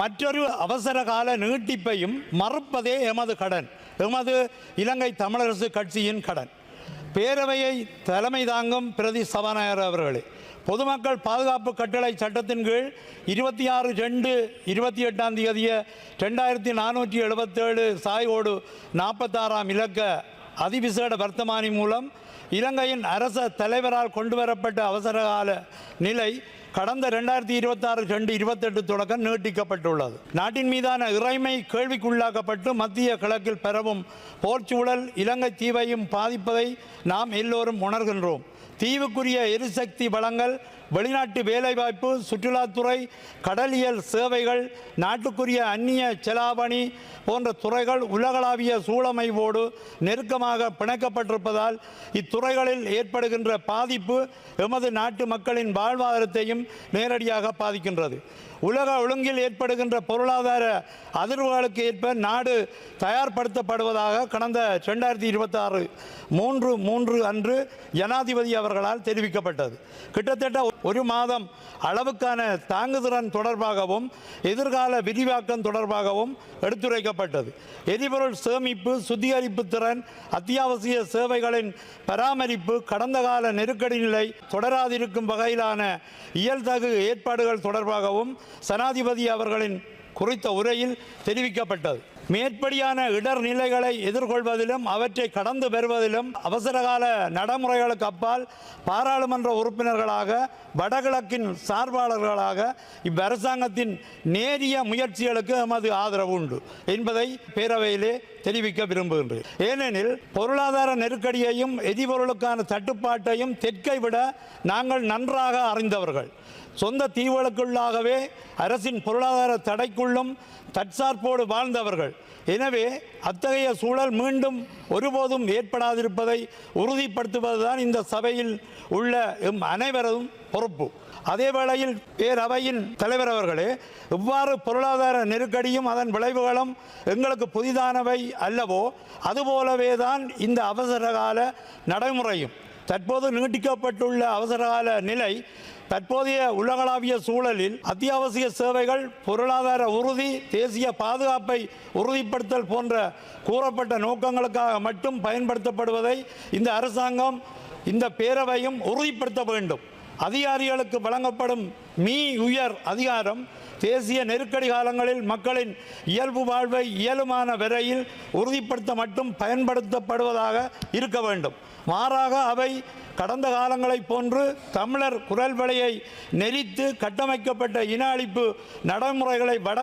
மற்றொரு அவசர கால நீட்டிப்பையும் மறுப்பதே எமது கடன், எமது இலங்கை தமிழரசு கட்சியின் கடன். பேரவையை தலைமை தாங்கும் பிரதி சபாநாயகர் அவர்களே, பொதுமக்கள் பாதுகாப்பு கட்டளை சட்டத்தின் கீழ் 26/2/28 2477 சாயோடு 46 இலக்க அதிவிசேட வர்த்தமானி மூலம் இலங்கையின் அரச தலைவரால் கொண்டுவரப்பட்ட அவசரகால நிலை கடந்த 2026-2/28 தொடக்கம் நீட்டிக்கப்பட்டுள்ளது. நாட்டின் மீதான இறைமை கேள்விக்குள்ளாக்கப்பட்டு மத்திய கிழக்கில் பரவும் போர்ச்சூழல் இலங்கை தீவையும் பாதிப்பதை நாம் எல்லோரும் உணர்கின்றோம். தீவுக்குரிய எரிசக்தி வளங்கள், வெளிநாட்டு வேலைவாய்ப்பு, சுற்றுலாத்துறை, கடலியல் சேவைகள், நாட்டுக்குரிய அந்நிய செலாவணி போன்ற துறைகள் உலகளாவிய சூழமைவோடு நெருக்கமாக பிணைக்கப்பட்டிருப்பதால் இத்துறைகளில் ஏற்படுகின்ற பாதிப்பு எமது நாட்டு மக்களின் வாழ்வாதாரத்தையும் நேரடியாக பாதிக்கின்றது. உலக ஒழுங்கில் ஏற்படுகின்ற பொருளாதார அதிர்வுகளுக்கு ஏற்ப நாடு தயார்படுத்தப்படுவதாக கடந்த 2026 3/3 அன்று ஜனாதிபதி அவர்களால் தெரிவிக்கப்பட்டது. கிட்டத்தட்ட ஒரு மாதம் அளவுக்கான தாங்குதிறன் தொடர்பாகவும் எதிர்கால விரிவாக்கம் தொடர்பாகவும் எடுத்துரைக்கப்பட்டது. எரிபொருள் சேமிப்பு, சுத்திகரிப்பு திறன், அத்தியாவசிய சேவைகளின் பராமரிப்பு, கடந்த கால நெருக்கடி நிலை தொடராதிருக்கும் வகையிலான இயல்தகு ஏற்பாடுகள் தொடர்பாகவும் ஜனாதிபதி அவர்களின் குறித்த உரையில் தெரிவிக்கப்பட்டது. மேற்படியான இடர்நிலைகளை எதிர்கொள்வதிலும் அவற்றை கடந்து வருவதிலும் அவசரகால நடைமுறைகளுக்கு அப்பால் பாராளுமன்ற உறுப்பினர்களாக, வடகிழக்கின் சார்பாளர்களாக இவ்வரசாங்கத்தின் நேரிய முயற்சிகளுக்கு எமது ஆதரவு உண்டு என்பதை பேரவையிலே தெரிவிக்க விரும்புகின்றேன். ஏனெனில் பொருளாதார நெருக்கடியையும் எரிபொருளுக்கான தட்டுப்பாட்டையும் தெற்கை விட நாங்கள் நன்றாக அறிந்தவர்கள். சொந்த தீவுகளுக்குள்ளாகவே அரசின் பொருளாதார தடைக்குள்ளும் தற்சார்போடு வாழ்ந்தவர்கள். எனவே அத்தகைய சூழல் மீண்டும் ஒருபோதும் ஏற்படாதிருப்பதை உறுதிப்படுத்துவதுதான் இந்த சபையில் உள்ள அனைவரும் பொறுப்பு. அதே வேளையில் பேரவையின் தலைவர் அவர்களே, இவ்வாறு பொருளாதார நெருக்கடியும் அதன் விளைவுகளும் எங்களுக்கு புதிதானவை அல்லவோ, அதுபோலவே தான் இந்த அவசரகால நடைமுறையும். தற்போது நீட்டிக்கப்பட்டுள்ள அவசரகால நிலை தற்போதைய உலகளாவிய சூழலில் அத்தியாவசிய சேவைகள், பொருளாதார உறுதி, தேசிய பாதுகாப்பை உறுதிப்படுத்தல் போன்ற கூறப்பட்ட நோக்கங்களுக்காக மட்டும் பயன்படுத்தப்படுவதை இந்த அரசாங்கம், இந்த பேரவையும் உறுதிப்படுத்த வேண்டும். அதிகாரிகளுக்கு வழங்கப்படும் உயர் அதிகாரம் தேசிய நெருக்கடி காலங்களில் மக்களின் இயல்பு வாழ்வை இயலுமான வரையில் உறுதிப்படுத்த மட்டும் பயன்படுத்தப்படுவதாக இருக்க வேண்டும். மாறாக அவை கடந்த காலங்களைப் போன்று தமிழர் குரல் வலையை நெறித்து கட்டமைக்கப்பட்ட இன அழிப்பு நடைமுறைகளை